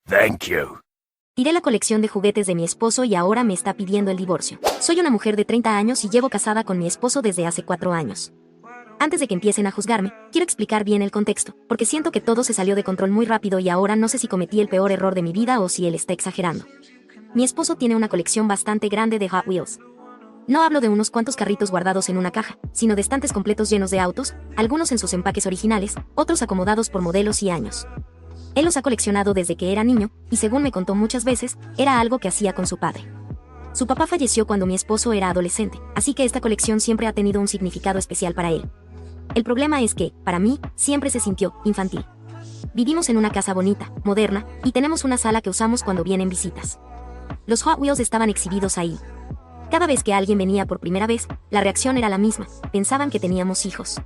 Thank you. Tiré la colección de juguetes de mi esposo y ahora me está pidiendo el divorcio. Soy una mujer de 30 años y llevo casada con mi esposo desde hace 4 años. Antes de que empiecen a juzgarme, quiero explicar bien el contexto, porque siento que todo se salió de control muy rápido y ahora no sé si cometí el peor error de mi vida o si él está exagerando. Mi esposo tiene una colección bastante grande de Hot Wheels. No hablo de unos cuantos carritos guardados en una caja, sino de estantes completos llenos de autos, algunos en sus empaques originales, otros acomodados por modelos y años. Él los ha coleccionado desde que era niño, y según me contó muchas veces, era algo que hacía con su padre. Su papá falleció cuando mi esposo era adolescente, así que esta colección siempre ha tenido un significado especial para él. El problema es que, para mí, siempre se sintió infantil. Vivimos en una casa bonita, moderna, y tenemos una sala que usamos cuando vienen visitas. Los Hot Wheels estaban exhibidos ahí. Cada vez que alguien venía por primera vez, la reacción era la misma, pensaban que teníamos hijos.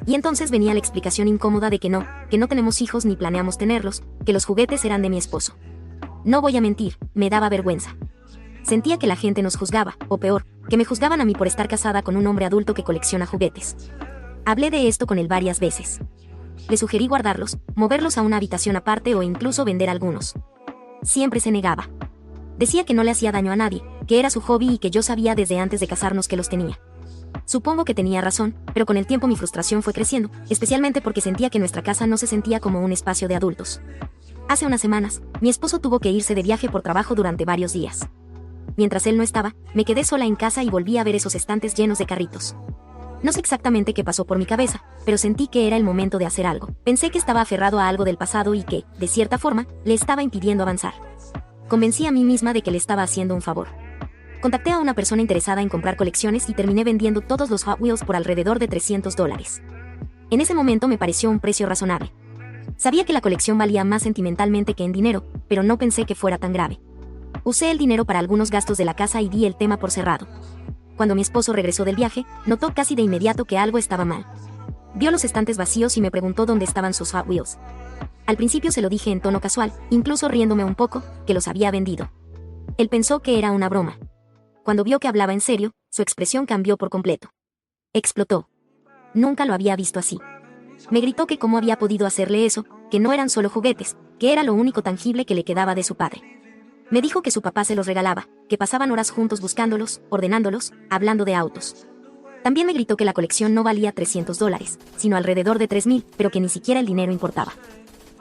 Y entonces venía la explicación incómoda de que no tenemos hijos ni planeamos tenerlos, que los juguetes eran de mi esposo. No voy a mentir, me daba vergüenza. Sentía que la gente nos juzgaba, o peor, que me juzgaban a mí por estar casada con un hombre adulto que colecciona juguetes. Hablé de esto con él varias veces. Le sugerí guardarlos, moverlos a una habitación aparte o incluso vender algunos. Siempre se negaba. Decía que no le hacía daño a nadie, que era su hobby y que yo sabía desde antes de casarnos que los tenía. Supongo que tenía razón, pero con el tiempo mi frustración fue creciendo, especialmente porque sentía que nuestra casa no se sentía como un espacio de adultos. Hace unas semanas, mi esposo tuvo que irse de viaje por trabajo durante varios días. Mientras él no estaba, me quedé sola en casa y volví a ver esos estantes llenos de carritos. No sé exactamente qué pasó por mi cabeza, pero sentí que era el momento de hacer algo. Pensé que estaba aferrado a algo del pasado y que, de cierta forma, le estaba impidiendo avanzar. Convencí a mí misma de que le estaba haciendo un favor. Contacté a una persona interesada en comprar colecciones y terminé vendiendo todos los Hot Wheels por alrededor de $300. En ese momento me pareció un precio razonable. Sabía que la colección valía más sentimentalmente que en dinero, pero no pensé que fuera tan grave. Usé el dinero para algunos gastos de la casa y di el tema por cerrado. Cuando mi esposo regresó del viaje, notó casi de inmediato que algo estaba mal. Vio los estantes vacíos y me preguntó dónde estaban sus Hot Wheels. Al principio se lo dije en tono casual, incluso riéndome un poco, que los había vendido. Él pensó que era una broma. Cuando vio que hablaba en serio, su expresión cambió por completo. Explotó. Nunca lo había visto así. Me gritó que cómo había podido hacerle eso, que no eran solo juguetes, que era lo único tangible que le quedaba de su padre. Me dijo que su papá se los regalaba, que pasaban horas juntos buscándolos, ordenándolos, hablando de autos. También me gritó que la colección no valía $300, sino alrededor de 3,000, pero que ni siquiera el dinero importaba.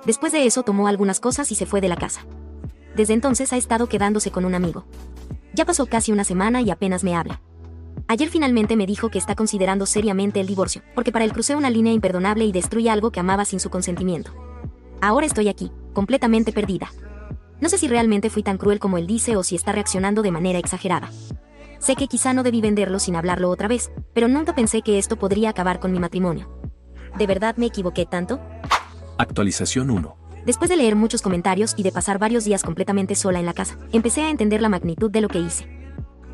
Después de eso tomó algunas cosas y se fue de la casa. Desde entonces ha estado quedándose con un amigo. Ya pasó casi una semana y apenas me habla. Ayer finalmente me dijo que está considerando seriamente el divorcio, porque para él crucé una línea imperdonable y destruí algo que amaba sin su consentimiento. Ahora estoy aquí, completamente perdida. No sé si realmente fui tan cruel como él dice o si está reaccionando de manera exagerada. Sé que quizá no debí venderlo sin hablarlo otra vez, pero nunca pensé que esto podría acabar con mi matrimonio. ¿De verdad me equivoqué tanto? Actualización 1. Después de leer muchos comentarios y de pasar varios días completamente sola en la casa, empecé a entender la magnitud de lo que hice.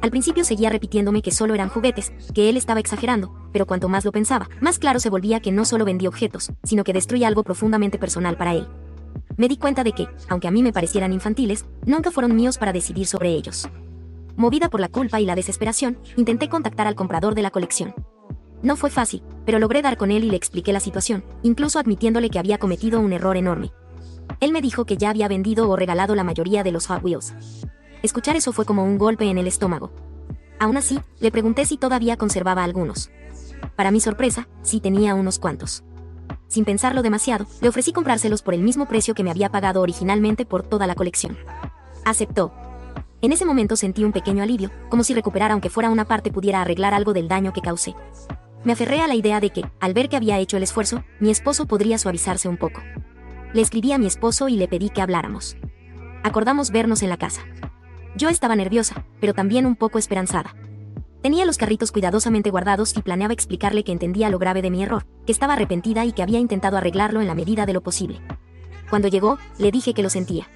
Al principio seguía repitiéndome que solo eran juguetes, que él estaba exagerando, pero cuanto más lo pensaba, más claro se volvía que no solo vendí objetos, sino que destruía algo profundamente personal para él. Me di cuenta de que, aunque a mí me parecieran infantiles, nunca fueron míos para decidir sobre ellos. Movida por la culpa y la desesperación, intenté contactar al comprador de la colección. No fue fácil, pero logré dar con él y le expliqué la situación, incluso admitiéndole que había cometido un error enorme. Él me dijo que ya había vendido o regalado la mayoría de los Hot Wheels. Escuchar eso fue como un golpe en el estómago. Aún así, le pregunté si todavía conservaba algunos. Para mi sorpresa, sí tenía unos cuantos. Sin pensarlo demasiado, le ofrecí comprárselos por el mismo precio que me había pagado originalmente por toda la colección. Aceptó. En ese momento sentí un pequeño alivio, como si recuperar aunque fuera una parte pudiera arreglar algo del daño que causé. Me aferré a la idea de que, al ver que había hecho el esfuerzo, mi esposo podría suavizarse un poco. Le escribí a mi esposo y le pedí que habláramos. Acordamos vernos en la casa. Yo estaba nerviosa, pero también un poco esperanzada. Tenía los carritos cuidadosamente guardados y planeaba explicarle que entendía lo grave de mi error, que estaba arrepentida y que había intentado arreglarlo en la medida de lo posible. Cuando llegó, le dije que lo sentía.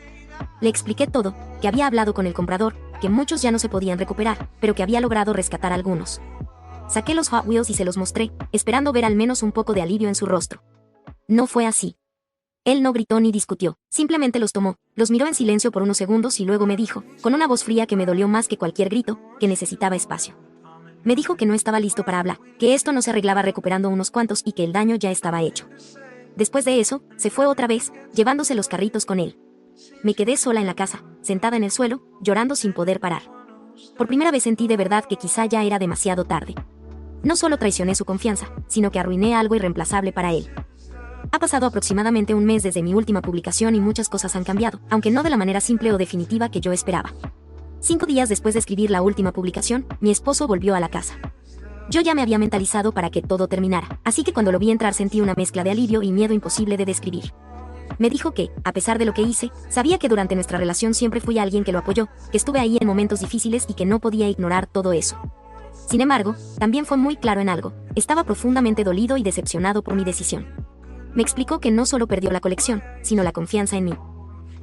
Le expliqué todo, que había hablado con el comprador, que muchos ya no se podían recuperar, pero que había logrado rescatar algunos. Saqué los Hot Wheels y se los mostré, esperando ver al menos un poco de alivio en su rostro. No fue así. Él no gritó ni discutió, simplemente los tomó, los miró en silencio por unos segundos y luego me dijo, con una voz fría que me dolió más que cualquier grito, que necesitaba espacio. Me dijo que no estaba listo para hablar, que esto no se arreglaba recuperando unos cuantos y que el daño ya estaba hecho. Después de eso, se fue otra vez, llevándose los carritos con él. Me quedé sola en la casa, sentada en el suelo, llorando sin poder parar. Por primera vez sentí de verdad que quizá ya era demasiado tarde. No solo traicioné su confianza, sino que arruiné algo irreemplazable para él. Ha pasado aproximadamente un mes desde mi última publicación y muchas cosas han cambiado, aunque no de la manera simple o definitiva que yo esperaba. 5 días después de escribir la última publicación, mi esposo volvió a la casa. Yo ya me había mentalizado para que todo terminara, así que cuando lo vi entrar sentí una mezcla de alivio y miedo imposible de describir. Me dijo que, a pesar de lo que hice, sabía que durante nuestra relación siempre fui alguien que lo apoyó, que estuve ahí en momentos difíciles y que no podía ignorar todo eso. Sin embargo, también fue muy claro en algo: estaba profundamente dolido y decepcionado por mi decisión. Me explicó que no solo perdió la colección, sino la confianza en mí.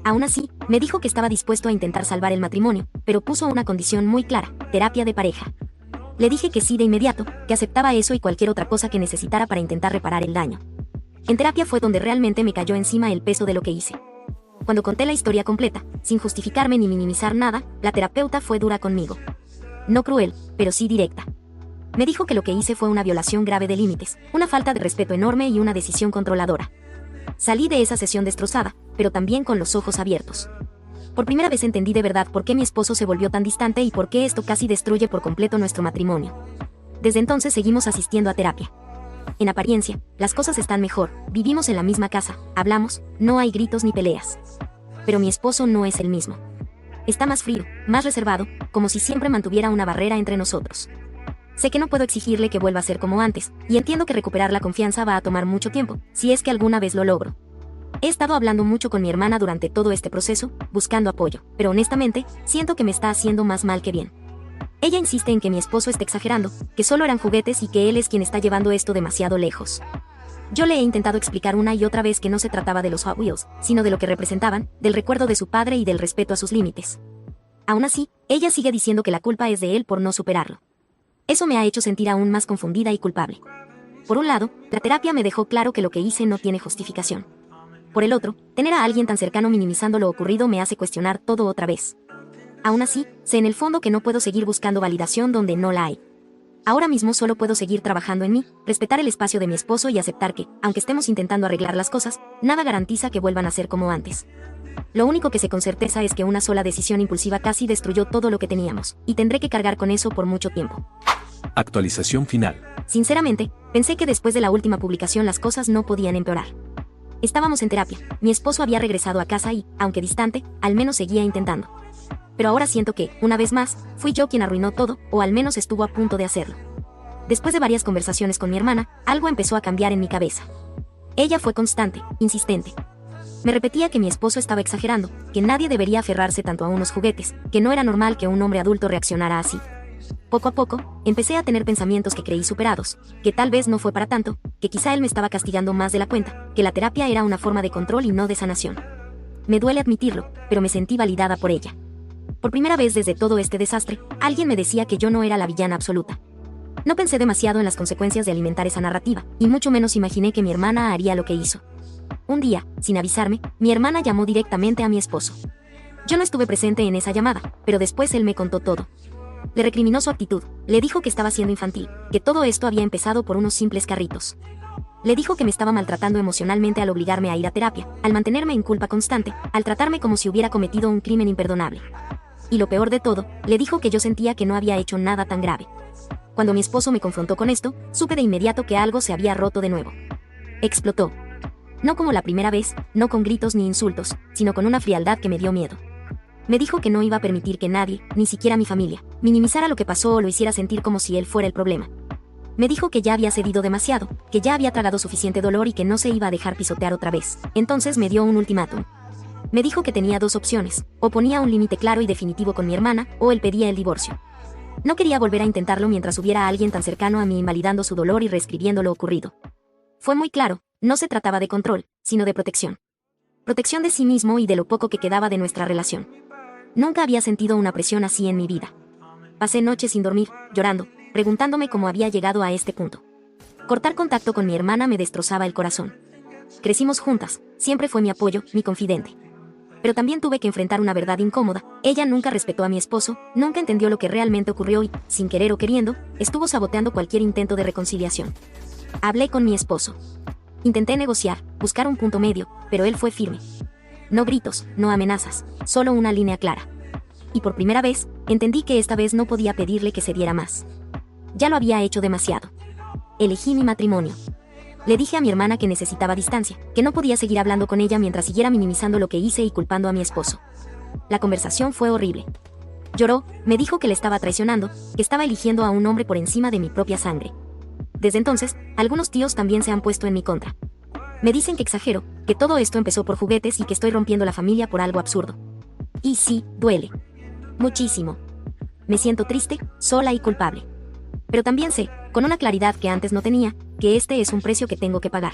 Aún así, me dijo que estaba dispuesto a intentar salvar el matrimonio, pero puso una condición muy clara: terapia de pareja. Le dije que sí de inmediato, que aceptaba eso y cualquier otra cosa que necesitara para intentar reparar el daño. En terapia fue donde realmente me cayó encima el peso de lo que hice. Cuando conté la historia completa, sin justificarme ni minimizar nada, la terapeuta fue dura conmigo. No cruel, pero sí directa. Me dijo que lo que hice fue una violación grave de límites, una falta de respeto enorme y una decisión controladora. Salí de esa sesión destrozada, pero también con los ojos abiertos. Por primera vez entendí de verdad por qué mi esposo se volvió tan distante y por qué esto casi destruye por completo nuestro matrimonio. Desde entonces seguimos asistiendo a terapia. En apariencia, las cosas están mejor, vivimos en la misma casa, hablamos, no hay gritos ni peleas. Pero mi esposo no es el mismo. Está más frío, más reservado, como si siempre mantuviera una barrera entre nosotros. Sé que no puedo exigirle que vuelva a ser como antes, y entiendo que recuperar la confianza va a tomar mucho tiempo, si es que alguna vez lo logro. He estado hablando mucho con mi hermana durante todo este proceso, buscando apoyo, pero honestamente, siento que me está haciendo más mal que bien. Ella insiste en que mi esposo está exagerando, que solo eran juguetes y que él es quien está llevando esto demasiado lejos. Yo le he intentado explicar una y otra vez que no se trataba de los Hot Wheels, sino de lo que representaban, del recuerdo de su padre y del respeto a sus límites. Aún así, ella sigue diciendo que la culpa es de él por no superarlo. Eso me ha hecho sentir aún más confundida y culpable. Por un lado, la terapia me dejó claro que lo que hice no tiene justificación. Por el otro, tener a alguien tan cercano minimizando lo ocurrido me hace cuestionar todo otra vez. Aún así, sé en el fondo que no puedo seguir buscando validación donde no la hay. Ahora mismo solo puedo seguir trabajando en mí, respetar el espacio de mi esposo y aceptar que, aunque estemos intentando arreglar las cosas, nada garantiza que vuelvan a ser como antes. Lo único que sé con certeza es que una sola decisión impulsiva casi destruyó todo lo que teníamos, y tendré que cargar con eso por mucho tiempo. Actualización final. Sinceramente, pensé que después de la última publicación las cosas no podían empeorar. Estábamos en terapia, mi esposo había regresado a casa y, aunque distante, al menos seguía intentando. Pero ahora siento que, una vez más, fui yo quien arruinó todo, o al menos estuvo a punto de hacerlo. Después de varias conversaciones con mi hermana, algo empezó a cambiar en mi cabeza. Ella fue constante, insistente. Me repetía que mi esposo estaba exagerando, que nadie debería aferrarse tanto a unos juguetes, que no era normal que un hombre adulto reaccionara así. Poco a poco, empecé a tener pensamientos que creí superados, que tal vez no fue para tanto, que quizá él me estaba castigando más de la cuenta, que la terapia era una forma de control y no de sanación. Me duele admitirlo, pero me sentí validada por ella. Por primera vez desde todo este desastre, alguien me decía que yo no era la villana absoluta. No pensé demasiado en las consecuencias de alimentar esa narrativa, y mucho menos imaginé que mi hermana haría lo que hizo. Un día, sin avisarme, mi hermana llamó directamente a mi esposo. Yo no estuve presente en esa llamada, pero después él me contó todo. Le recriminó su actitud, le dijo que estaba siendo infantil, que todo esto había empezado por unos simples carritos. Le dijo que me estaba maltratando emocionalmente al obligarme a ir a terapia, al mantenerme en culpa constante, al tratarme como si hubiera cometido un crimen imperdonable. Y lo peor de todo, le dijo que yo sentía que no había hecho nada tan grave. Cuando mi esposo me confrontó con esto, supe de inmediato que algo se había roto de nuevo. Explotó. No como la primera vez, no con gritos ni insultos, sino con una frialdad que me dio miedo. Me dijo que no iba a permitir que nadie, ni siquiera mi familia, minimizara lo que pasó o lo hiciera sentir como si él fuera el problema. Me dijo que ya había cedido demasiado, que ya había tragado suficiente dolor y que no se iba a dejar pisotear otra vez. Entonces me dio un ultimátum. Me dijo que tenía 2 opciones, o ponía un límite claro y definitivo con mi hermana, o él pedía el divorcio. No quería volver a intentarlo mientras hubiera alguien tan cercano a mí invalidando su dolor y reescribiendo lo ocurrido. Fue muy claro, no se trataba de control, sino de protección. Protección de sí mismo y de lo poco que quedaba de nuestra relación. Nunca había sentido una presión así en mi vida. Pasé noches sin dormir, llorando, preguntándome cómo había llegado a este punto. Cortar contacto con mi hermana me destrozaba el corazón. Crecimos juntas, siempre fue mi apoyo, mi confidente. Pero también tuve que enfrentar una verdad incómoda. Ella nunca respetó a mi esposo, nunca entendió lo que realmente ocurrió y, sin querer o queriendo, estuvo saboteando cualquier intento de reconciliación. Hablé con mi esposo. Intenté negociar, buscar un punto medio, pero él fue firme. No gritos, no amenazas, solo una línea clara. Y por primera vez, entendí que esta vez no podía pedirle que se diera más. Ya lo había hecho demasiado. Elegí mi matrimonio. Le dije a mi hermana que necesitaba distancia, que no podía seguir hablando con ella mientras siguiera minimizando lo que hice y culpando a mi esposo. La conversación fue horrible. Lloró, me dijo que le estaba traicionando, que estaba eligiendo a un hombre por encima de mi propia sangre. Desde entonces, algunos tíos también se han puesto en mi contra. Me dicen que exagero, que todo esto empezó por juguetes y que estoy rompiendo la familia por algo absurdo. Y sí, duele. Muchísimo. Me siento triste, sola y culpable. Pero también sé, con una claridad que antes no tenía, que este es un precio que tengo que pagar.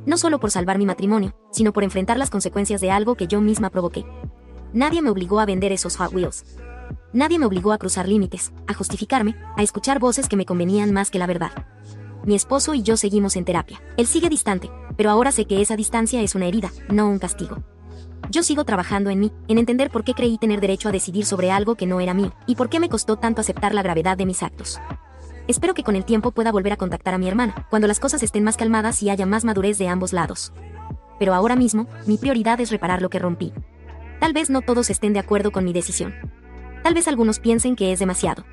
No solo por salvar mi matrimonio, sino por enfrentar las consecuencias de algo que yo misma provoqué. Nadie me obligó a vender esos Hot Wheels. Nadie me obligó a cruzar límites, a justificarme, a escuchar voces que me convenían más que la verdad. Mi esposo y yo seguimos en terapia. Él sigue distante, pero ahora sé que esa distancia es una herida, no un castigo. Yo sigo trabajando en mí, en entender por qué creí tener derecho a decidir sobre algo que no era mío, y por qué me costó tanto aceptar la gravedad de mis actos. Espero que con el tiempo pueda volver a contactar a mi hermana, cuando las cosas estén más calmadas y haya más madurez de ambos lados. Pero ahora mismo, mi prioridad es reparar lo que rompí. Tal vez no todos estén de acuerdo con mi decisión. Tal vez algunos piensen que es demasiado.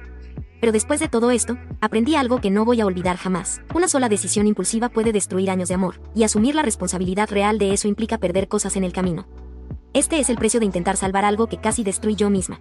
Pero después de todo esto, aprendí algo que no voy a olvidar jamás. Una sola decisión impulsiva puede destruir años de amor, y asumir la responsabilidad real de eso implica perder cosas en el camino. Este es el precio de intentar salvar algo que casi destruí yo misma.